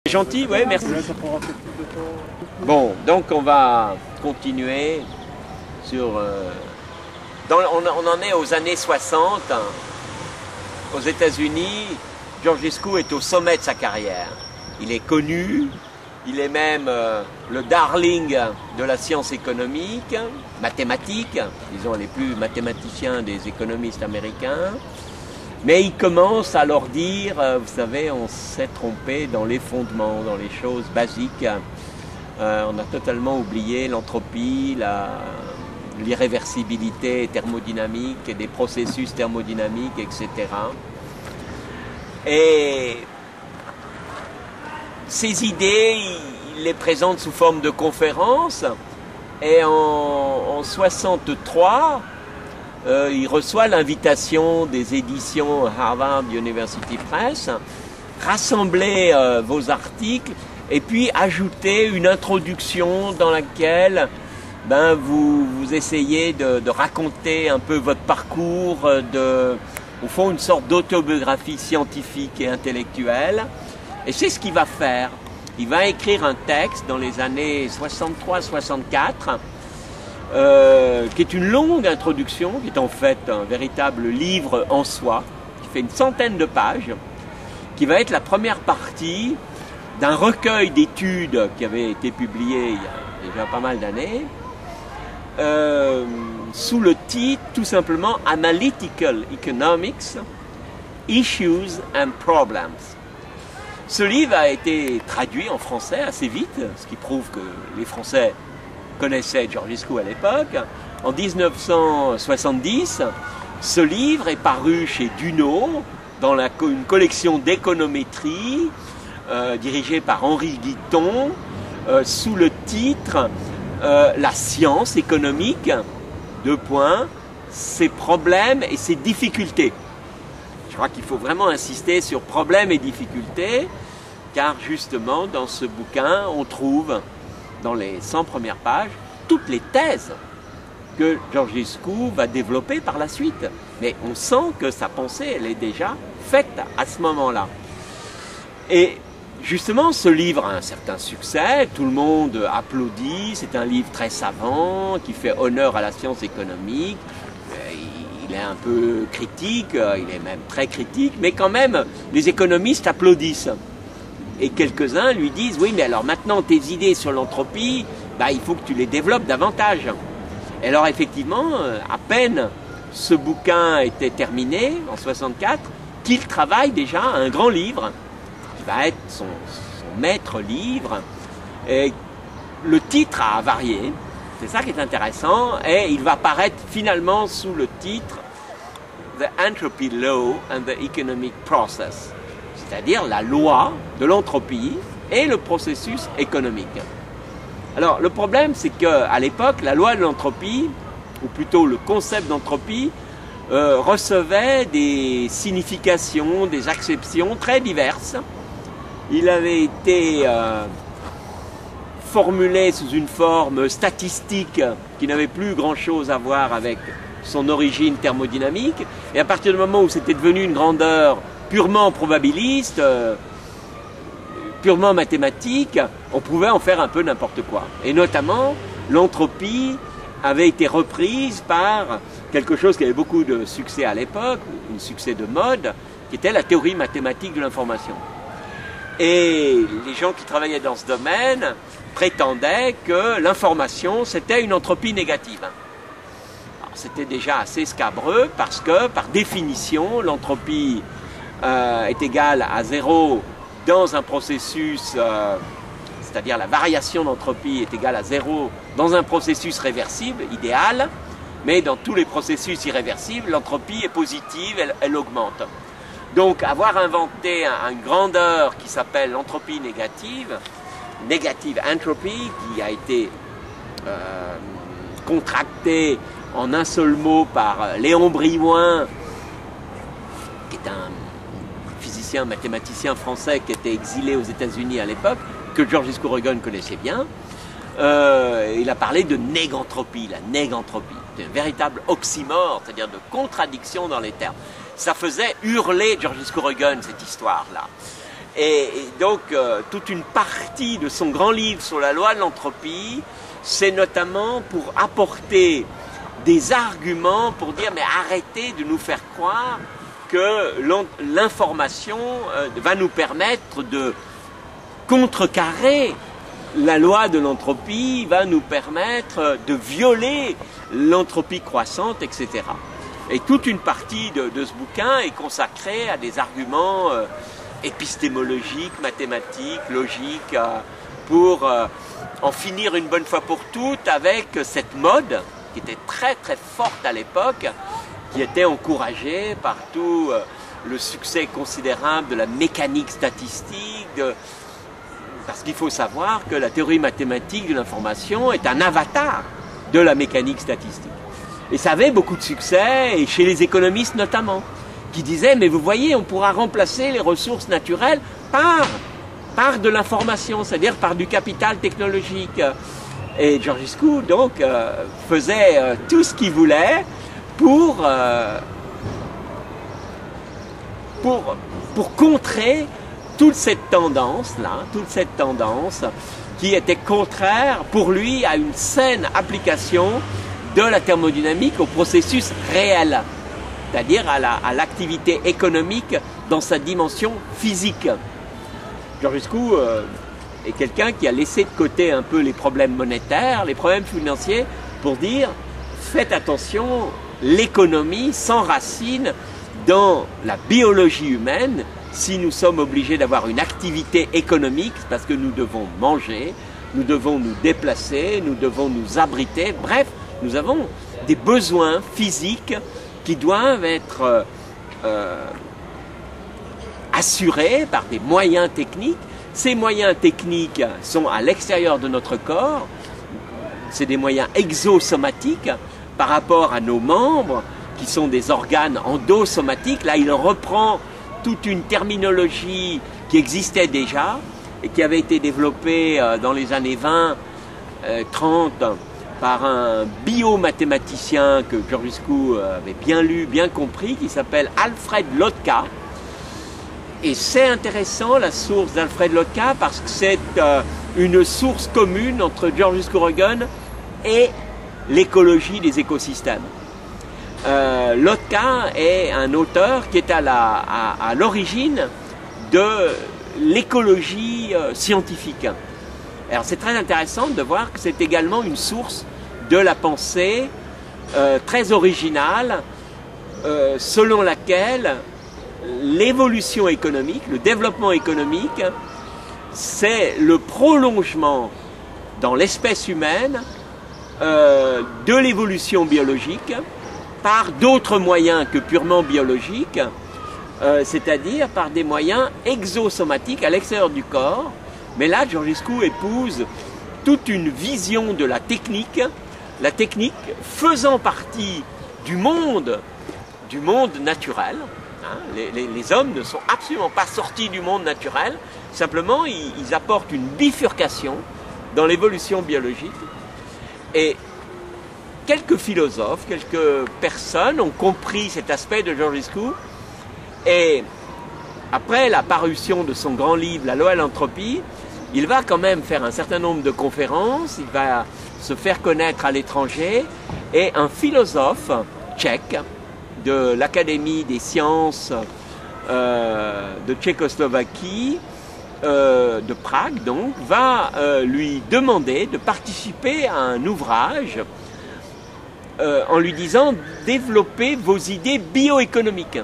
Gentil, oui, merci. Bon, donc on va continuer sur... on en est aux années 60. Aux États-Unis, Georgescu est au sommet de sa carrière. Il est connu, il est même le darling de la science économique, mathématique, disons les plus mathématiciens des économistes américains. Mais il commence à leur dire, vous savez, on s'est trompé dans les fondements, dans les choses basiques. On a totalement oublié l'entropie, l'irréversibilité thermodynamique et des processus thermodynamiques, etc. Et ces idées, il les présente sous forme de conférences. Et en 63, il reçoit l'invitation des éditions Harvard University Press, rassembler vos articles et puis ajouter une introduction dans laquelle vous essayez de raconter un peu votre parcours, au fond une sorte d'autobiographie scientifique et intellectuelle. Et c'est ce qu'il va faire. Il va écrire un texte dans les années 63-64, qui est une longue introduction, qui est en fait un véritable livre en soi, qui fait une centaine de pages, qui va être la première partie d'un recueil d'études qui avait été publié il y a déjà pas mal d'années, sous le titre tout simplement Analytical Economics, Issues and Problems. Ce livre a été traduit en français assez vite, ce qui prouve que les Français connaissait Georgescu à l'époque. En 1970, ce livre est paru chez Duno dans une collection d'économétrie dirigée par Henri Guiton sous le titre La science économique, ses problèmes et ses difficultés. Je crois qu'il faut vraiment insister sur problèmes et difficultés, car justement dans ce bouquin on trouve dans les 100 premières pages, toutes les thèses que Georgescu va développer par la suite. Mais on sent que sa pensée, elle est déjà faite à ce moment-là. Et justement, ce livre a un certain succès, tout le monde applaudit, c'est un livre très savant, qui fait honneur à la science économique. Il est un peu critique, il est même très critique, mais quand même, les économistes applaudissent. Et quelques-uns lui disent, oui, mais alors maintenant tes idées sur l'entropie, il faut que tu les développes davantage. Et alors effectivement, à peine ce bouquin était terminé, en 64, qu'il travaille déjà à un grand livre, qui va être son maître livre. Et le titre a varié, c'est ça qui est intéressant, et il va paraître finalement sous le titre The Entropy Law and the Economic Process, c'est-à-dire la loi de l'entropie et le processus économique. Alors le problème, c'est qu'à l'époque, la loi de l'entropie, ou plutôt le concept d'entropie, recevait des significations, des acceptions très diverses. Il avait été formulé sous une forme statistique qui n'avait plus grand-chose à voir avec son origine thermodynamique, et à partir du moment où c'était devenu une grandeur purement probabiliste, purement mathématique, on pouvait en faire un peu n'importe quoi. Et notamment, l'entropie avait été reprise par quelque chose qui avait beaucoup de succès à l'époque, un succès de mode, qui était la théorie mathématique de l'information. Et les gens qui travaillaient dans ce domaine prétendaient que l'information, c'était une entropie négative. C'était déjà assez scabreux parce que, par définition, l'entropie est égale à 0 dans un processus, c'est-à-dire la variation d'entropie est égale à 0 dans un processus réversible, idéal, mais dans tous les processus irréversibles, l'entropie est positive, elle augmente. Donc, avoir inventé une grandeur qui s'appelle l'entropie négative, negative entropy, qui a été contractée en un seul mot par Léon Brillouin, qui est un physicien, mathématicien français qui était exilé aux États-Unis à l'époque, que Georgescu connaissait bien. Il a parlé de négantropie, la négantropie. C'est un véritable oxymore, c'est-à-dire de contradiction dans les termes. Ça faisait hurler Georgescu cette histoire-là. Et donc, toute une partie de son grand livre sur la loi de l'entropie, c'est notamment pour apporter des arguments pour dire mais arrêtez de nous faire croire que l'information va nous permettre de contrecarrer la loi de l'entropie, va nous permettre de violer l'entropie croissante, etc. Et toute une partie de ce bouquin est consacrée à des arguments épistémologiques, mathématiques, logiques, pour en finir une bonne fois pour toutes avec cette mode qui était très très forte à l'époque, qui était encouragée par tout le succès considérable de la mécanique statistique, parce qu'il faut savoir que la théorie mathématique de l'information est un avatar de la mécanique statistique. Et ça avait beaucoup de succès, et chez les économistes notamment, qui disaient, mais vous voyez, on pourra remplacer les ressources naturelles par de l'information, c'est-à-dire par du capital technologique. Et Georgescu, donc, faisait tout ce qu'il voulait pour contrer toute cette tendance-là, qui était contraire pour lui à une saine application de la thermodynamique au processus réel, c'est-à-dire à l'activité économique dans sa dimension physique. Georgescu est quelqu'un qui a laissé de côté un peu les problèmes monétaires, les problèmes financiers, pour dire faites attention, l'économie s'enracine dans la biologie humaine. Si nous sommes obligés d'avoir une activité économique, c'est parce que nous devons manger, nous devons nous déplacer, nous devons nous abriter, bref, nous avons des besoins physiques qui doivent être assurés par des moyens techniques. Ces moyens techniques sont à l'extérieur de notre corps, c'est des moyens exosomatiques par rapport à nos membres, qui sont des organes endosomatiques. Là, il reprend toute une terminologie qui existait déjà et qui avait été développée dans les années 20, 30 par un biomathématicien que Georgescu avait bien lu, bien compris, qui s'appelle Alfred Lotka. Et c'est intéressant la source d'Alfred Lotka parce que c'est une source commune entre Georgescu-Roegen et l'écologie des écosystèmes. Lotka est un auteur qui est à l'origine de l'écologie scientifique. Alors c'est très intéressant de voir que c'est également une source de la pensée très originale selon laquelle l'évolution économique, le développement économique, c'est le prolongement dans l'espèce humaine de l'évolution biologique par d'autres moyens que purement biologiques, c'est-à-dire par des moyens exosomatiques à l'extérieur du corps. Mais là, Georgescu épouse toute une vision de la technique faisant partie du monde naturel. Hein. Les hommes ne sont absolument pas sortis du monde naturel, simplement ils apportent une bifurcation dans l'évolution biologique. Et quelques philosophes, quelques personnes ont compris cet aspect de Georgescu, et après la parution de son grand livre, La loi de l'entropie, il va quand même faire un certain nombre de conférences, il va se faire connaître à l'étranger, et un philosophe tchèque de l'Académie des sciences de Tchécoslovaquie, de Prague donc, va lui demander de participer à un ouvrage en lui disant « Développez vos idées bioéconomiques ».